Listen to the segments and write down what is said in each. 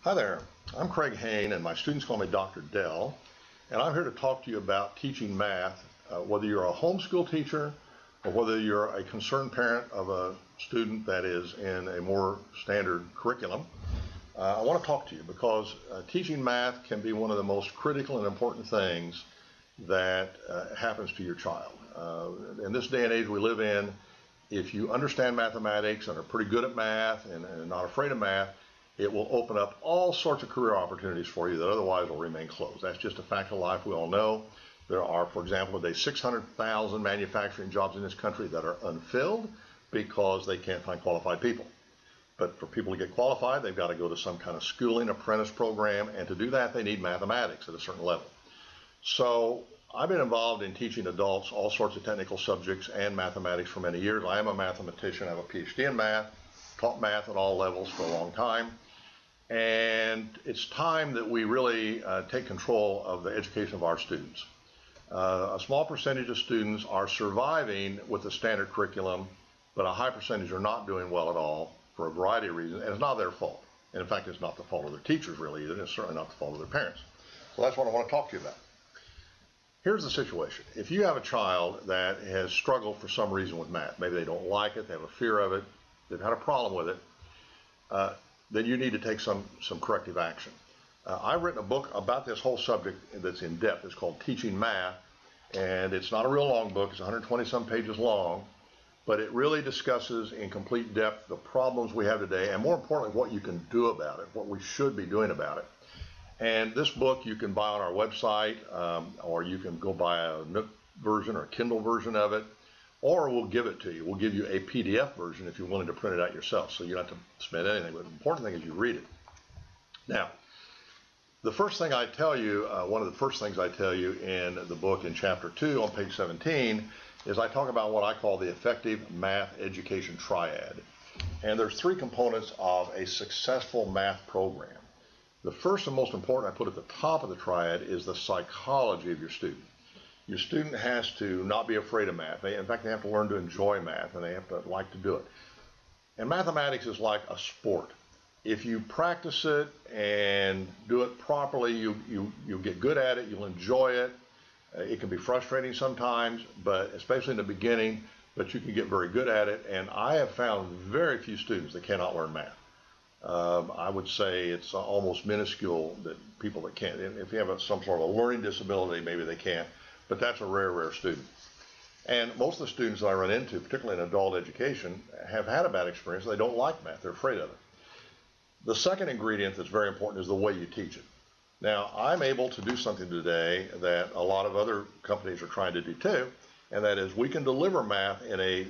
Hi there, I'm Craig Hain and my students call me Dr. Dell, and I'm here to talk to you about teaching math, whether you're a homeschool teacher or whether you're a concerned parent of a student that is in a more standard curriculum. I want to talk to you because teaching math can be one of the most critical and important things that happens to your child. In this day and age we live in, if you understand mathematics and are pretty good at math and not afraid of math, it will open up all sorts of career opportunities for you that otherwise will remain closed. That's just a fact of life. We all know there are, for example, today 600,000 manufacturing jobs in this country that are unfilled because they can't find qualified people. But for people to get qualified, they've got to go to some kind of schooling apprentice program, and to do that they need mathematics at a certain level. So I've been involved in teaching adults all sorts of technical subjects and mathematics for many years. I am a mathematician. I have a PhD in math, taught math at all levels for a long time. And it's time that we really take control of the education of our students. A small percentage of students are surviving with the standard curriculum, but a high percentage are not doing well at all for a variety of reasons, and it's not their fault. And in fact, it's not the fault of their teachers really either, and it's certainly not the fault of their parents. So that's what I want to talk to you about. Here's the situation. If you have a child that has struggled for some reason with math, maybe they don't like it, they have a fear of it, they've had a problem with it, then you need to take some corrective action. I've written a book about this whole subject that's in depth. It's called Teaching Math, and it's not a real long book. It's 120 some pages long, but it really discusses in complete depth the problems we have today, and more importantly, what you can do about it, what we should be doing about it. And this book you can buy on our website, or you can go buy a Nook version or a Kindle version of it, or we'll give it to you. We'll give you a PDF version if you're willing to print it out yourself, so you don't have to spend anything. But the important thing is you read it. Now, the first thing I tell you, one of the first things I tell you in the book in chapter 2 on page 17 is I talk about what I call the effective math education triad. And there's three components of a successful math program. The first and most important I put at the top of the triad is the psychology of your student. Your student has to not be afraid of math. In fact, they have to learn to enjoy math, and they have to like to do it. And mathematics is like a sport. If you practice it and do it properly, you'll get good at it, you'll enjoy it. It can be frustrating sometimes, but especially in the beginning, but you can get very good at it. And I have found very few students that cannot learn math. I would say it's almost minuscule that people that can't. If you have some sort of a learning disability, maybe they can't. But that's a rare student. And most of the students that I run into, particularly in adult education, have had a bad experience. They don't like math. They're afraid of it. The second ingredient that's very important is the way you teach it. Now, I'm able to do something today that a lot of other companies are trying to do too, and that is we can deliver math in a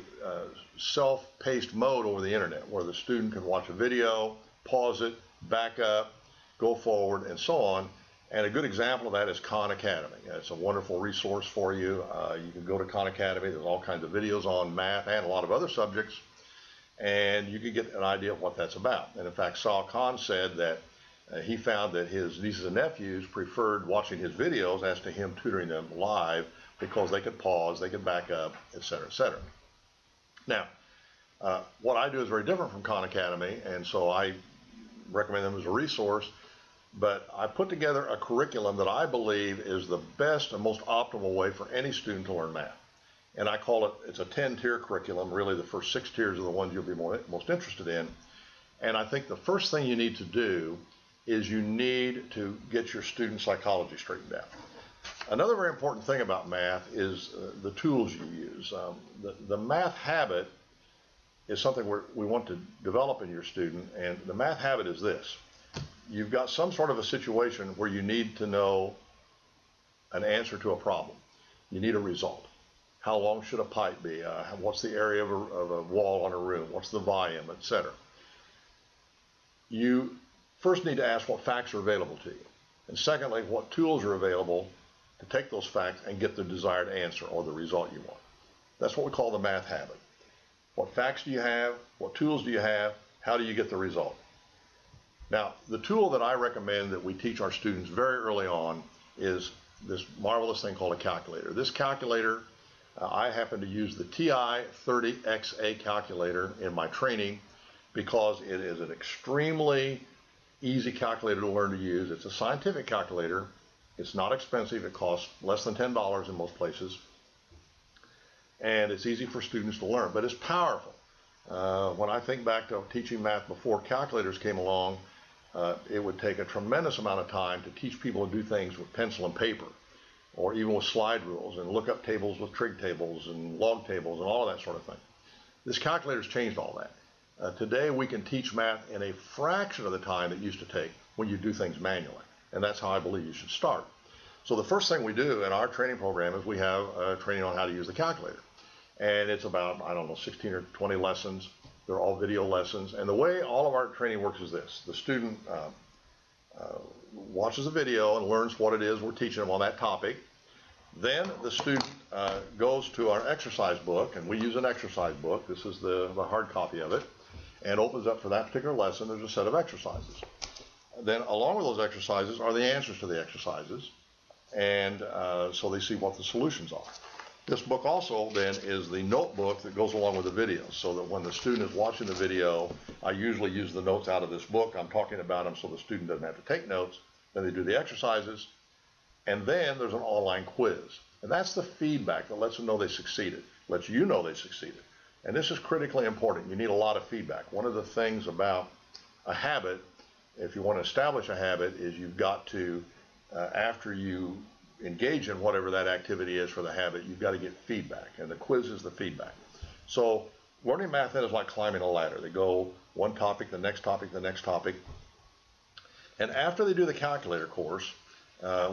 self-paced mode over the internet, where the student can watch a video, pause it, back up, go forward, and so on. And a good example of that is Khan Academy. It's a wonderful resource for you. You can go to Khan Academy. There's all kinds of videos on math and a lot of other subjects, and you can get an idea of what that's about. And in fact, Sal Khan said that he found that his nieces and nephews preferred watching his videos as to him tutoring them live because they could pause, they could back up, etc., etc. Now, what I do is very different from Khan Academy, and so I recommend them as a resource. But I put together a curriculum that I believe is the best and most optimal way for any student to learn math. And I call it, it's a 10-tier curriculum. Really, the first 6 tiers are the ones you'll be most interested in. And I think the first thing you need to do is you need to get your student psychology straightened out. Another very important thing about math is the tools you use. The math habit is something we want to develop in your student, and the math habit is this. You've got some sort of a situation where you need to know an answer to a problem. You need a result. How long should a pipe be? What's the area of a wall on a room? What's the volume, etc. You first need to ask what facts are available to you. And secondly, what tools are available to take those facts and get the desired answer or the result you want. That's what we call the math habit. What facts do you have? What tools do you have? How do you get the result? Now, the tool that I recommend that we teach our students very early on is this marvelous thing called a calculator. This calculator, I happen to use the TI-30XA calculator in my training because it is an extremely easy calculator to learn to use. It's a scientific calculator. It's not expensive. It costs less than $10 in most places. And it's easy for students to learn, but it's powerful. When I think back to teaching math before calculators came along, it would take a tremendous amount of time to teach people to do things with pencil and paper, or even with slide rules, and look up tables with trig tables and log tables and all of that sort of thing. This calculator's changed all that. Today we can teach math in a fraction of the time it used to take when you do things manually, and that's how I believe you should start. So the first thing we do in our training program is we have training on how to use the calculator. And it's about, I don't know, 16 or 20 lessons. They're all video lessons. And the way all of our training works is this. The student watches a video and learns what it is we're teaching them on that topic. Then the student goes to our exercise book, and we use an exercise book. This is the hard copy of it, and opens up for that particular lesson. There's a set of exercises. Then along with those exercises are the answers to the exercises, and so they see what the solutions are. This book also then is the notebook that goes along with the video, so that when the student is watching the video, I usually use the notes out of this book. I'm talking about them so the student doesn't have to take notes. Then they do the exercises, and then there's an online quiz. And that's the feedback that lets them know they succeeded, lets you know they succeeded. And this is critically important. You need a lot of feedback. One of the things about a habit, if you want to establish a habit, is you've got to, after you engage in whatever that activity is for the habit, you've got to get feedback, and the quiz is the feedback. So learning math then is like climbing a ladder. They go one topic, the next topic, the next topic. And after they do the calculator course,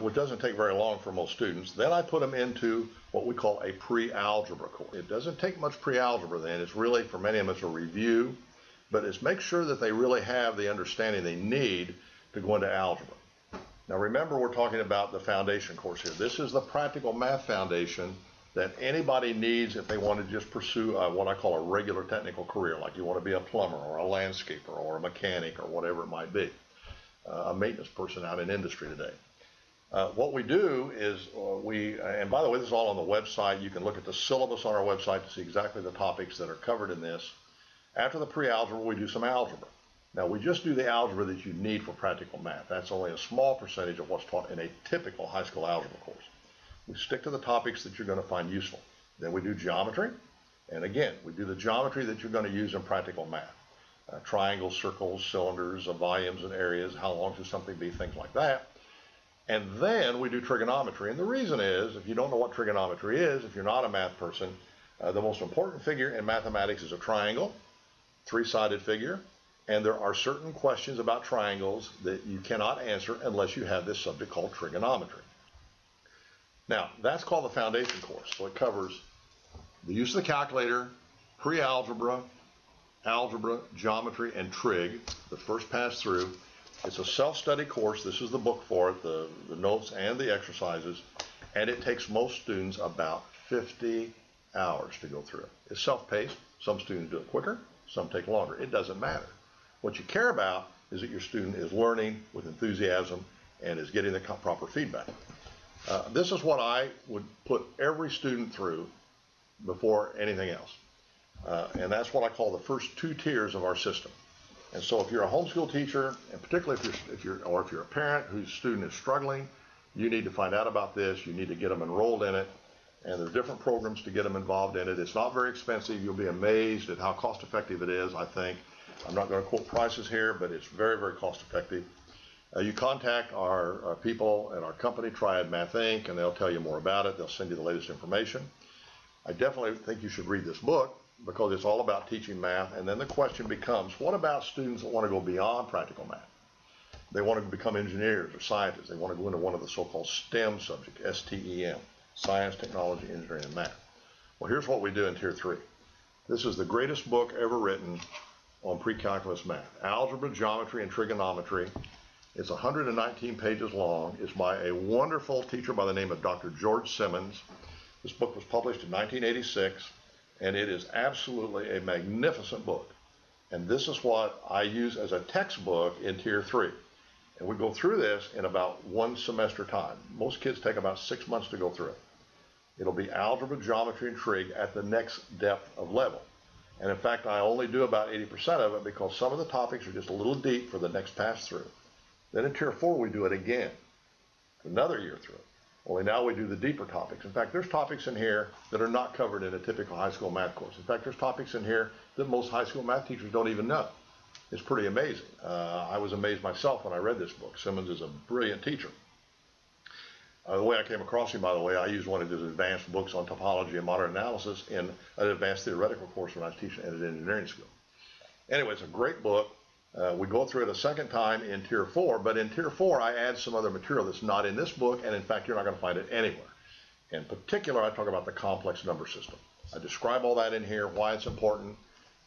which doesn't take very long for most students, then I put them into what we call a pre-algebra course. It doesn't take much pre-algebra then. It's really, for many of them, it's a review, but it's make sure that they really have the understanding they need to go into algebra. Now remember, we're talking about the foundation course here. This is the practical math foundation that anybody needs if they want to just pursue what I call a regular technical career, like you want to be a plumber or a landscaper or a mechanic or whatever it might be, a maintenance person out in industry today. What we do is and by the way, this is all on the website. You can look at the syllabus on our website to see exactly the topics that are covered in this. After the pre-algebra, we do some algebra. Now, we just do the algebra that you need for practical math. That's only a small percentage of what's taught in a typical high school algebra course. We stick to the topics that you're going to find useful. Then we do geometry. And again, we do the geometry that you're going to use in practical math. Triangles, circles, cylinders, volumes and areas, how long should something be, things like that. And then we do trigonometry. And the reason is, if you don't know what trigonometry is, if you're not a math person, the most important figure in mathematics is a triangle, three-sided figure. And there are certain questions about triangles that you cannot answer unless you have this subject called trigonometry. Now, that's called the foundation course. So it covers the use of the calculator, pre-algebra, algebra, geometry, and trig, the first pass through. It's a self-study course. This is the book for it, the notes and the exercises. And it takes most students about 50 hours to go through it. It's self-paced. Some students do it quicker. Some take longer. It doesn't matter. What you care about is that your student is learning with enthusiasm and is getting the proper feedback. This is what I would put every student through before anything else. And that's what I call the first two tiers of our system. And so if you're a homeschool teacher, and particularly if you're a parent whose student is struggling, you need to find out about this. You need to get them enrolled in it. And there's different programs to get them involved in it. It's not very expensive. You'll be amazed at how cost effective it is, I think. I'm not going to quote prices here, but it's very, very cost effective. You contact our people at our company, Triad Math Inc., and they'll tell you more about it. They'll send you the latest information. I definitely think you should read this book because it's all about teaching math. And then the question becomes, what about students that want to go beyond practical math? They want to become engineers or scientists. They want to go into one of the so-called STEM subjects, S-T-E-M, science, technology, engineering, and math. Well, here's what we do in Tier 3. This is the greatest book ever written on pre-calculus math. Algebra, geometry, and trigonometry. It's 119 pages long. It's by a wonderful teacher by the name of Dr. George Simmons. This book was published in 1986, and it is absolutely a magnificent book. And this is what I use as a textbook in Tier 3. And we go through this in about one semester time. Most kids take about 6 months to go through it. It'll be algebra, geometry, and trig at the next depth of level. And in fact, I only do about 80% of it because some of the topics are just a little deep for the next pass through. Then in Tier 4, we do it again, another year through it. Only now we do the deeper topics. In fact, there's topics in here that are not covered in a typical high school math course. In fact, there's topics in here that most high school math teachers don't even know. It's pretty amazing. I was amazed myself when I read this book. Simmons is a brilliant teacher. The way I came across him, by the way, I used one of his advanced books on topology and modern analysis in an advanced theoretical course when I was teaching at an engineering school. Anyway, it's a great book. We go through it a second time in Tier 4, but in Tier 4 I add some other material that's not in this book, and in fact you're not going to find it anywhere. In particular, I talk about the complex number system. I describe all that in here, why it's important.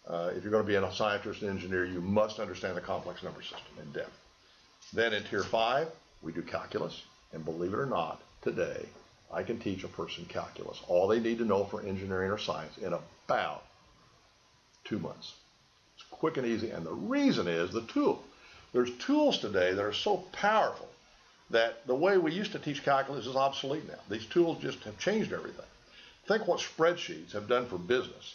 If you're going to be a scientist and engineer, you must understand the complex number system in depth. Then in Tier 5, we do calculus, and believe it or not, today I can teach a person calculus, all they need to know for engineering or science, in about 2 months. It's quick and easy, and the reason is the tool. There's tools today that are so powerful that the way we used to teach calculus is obsolete now. These tools just have changed everything. Think what spreadsheets have done for business.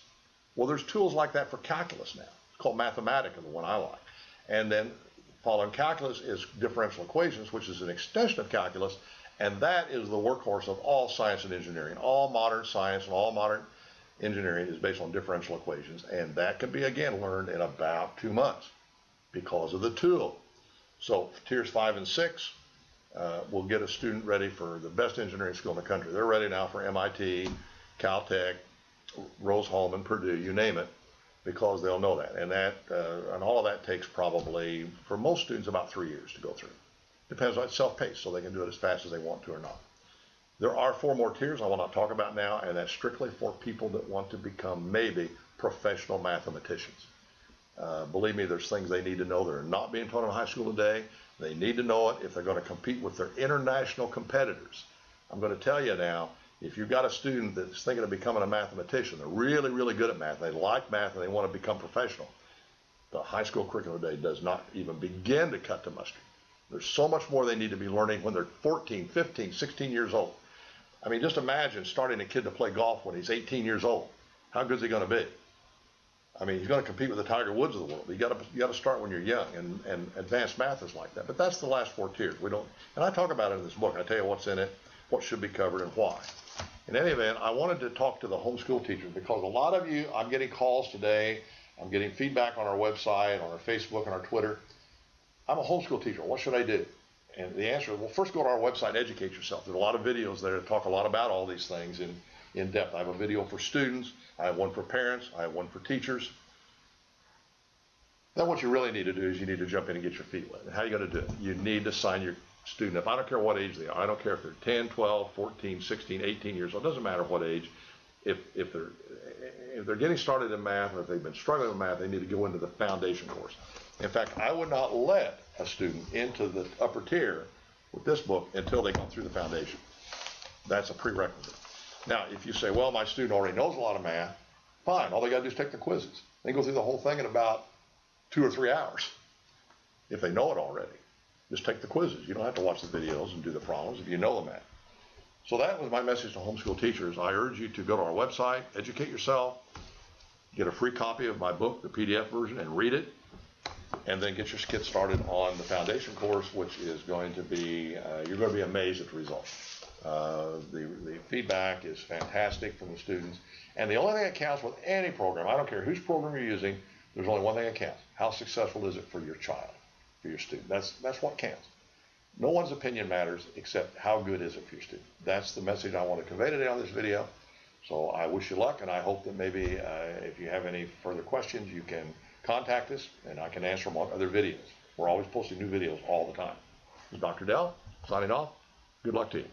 Well, there's tools like that for calculus now. It's called Mathematica, the one I like. And then following calculus is differential equations, which is an extension of calculus, and that is the workhorse of all science and engineering. All modern science and all modern engineering is based on differential equations, and that can be, again, learned in about 2 months because of the tool. So Tiers 5 and 6 will get a student ready for the best engineering school in the country. They're ready now for MIT, Caltech, Rose-Hulman, Purdue, you name it, because they'll know that. And all of that takes probably, for most students, about 3 years to go through. Depends on, it's self-paced, so they can do it as fast as they want to or not. There are 4 more tiers I will not talk about now, and that's strictly for people that want to become maybe professional mathematicians. Believe me, there's things they need to know that are not being taught in high school today. They need to know it if they're going to compete with their international competitors. I'm going to tell you now, if you've got a student that's thinking of becoming a mathematician, they're really, really good at math, they like math, and they want to become professional, the high school curriculum today does not even begin to cut to mustard. There's so much more they need to be learning when they're 14, 15, 16 years old. I mean, just imagine starting a kid to play golf when he's 18 years old. How good is he going to be? I mean, he's going to compete with the Tiger Woods of the world. You got to start when you're young, and advanced math is like that. But that's the last 4 tiers. We don't, and I talk about it in this book. I tell you what's in it, what should be covered, and why. In any event, I wanted to talk to the homeschool teachers because a lot of you, I'm getting calls today. I'm getting feedback on our website, on our Facebook, and our Twitter. I'm a homeschool teacher. What should I do? And the answer is, well, first go to our website and educate yourself. There's a lot of videos there that talk a lot about all these things in depth. I have a video for students. I have one for parents. I have one for teachers. Then what you really need to do is you need to jump in and get your feet wet. And how are you going to do it? You need to sign your student up. I don't care what age they are. I don't care if they're 10, 12, 14, 16, 18 years old. It doesn't matter what age. If they're getting started in math, or if they've been struggling with math, they need to go into the foundation course. In fact, I would not let a student into the upper tier with this book until they go through the foundation. That's a prerequisite. Now, if you say, well, my student already knows a lot of math, fine. All they got to do is take the quizzes. They go through the whole thing in about 2 or 3 hours if they know it already. Just take the quizzes. You don't have to watch the videos and do the problems if you know the math. So that was my message to homeschool teachers. I urge you to go to our website, educate yourself, get a free copy of my book, the PDF version, and read it. And then get your kids started on the foundation course, which is going to be, you're going to be amazed at the results. The feedback is fantastic from the students. And the only thing that counts with any program, I don't care whose program you're using, there's only one thing that counts. How successful is it for your child, for your student? That's what counts. No one's opinion matters except how good is it for your student. That's the message I want to convey today on this video. So I wish you luck, and I hope that maybe if you have any further questions, you can contact us, and I can answer them on other videos. We're always posting new videos all the time. This is Dr. Dell, signing off. Good luck to you.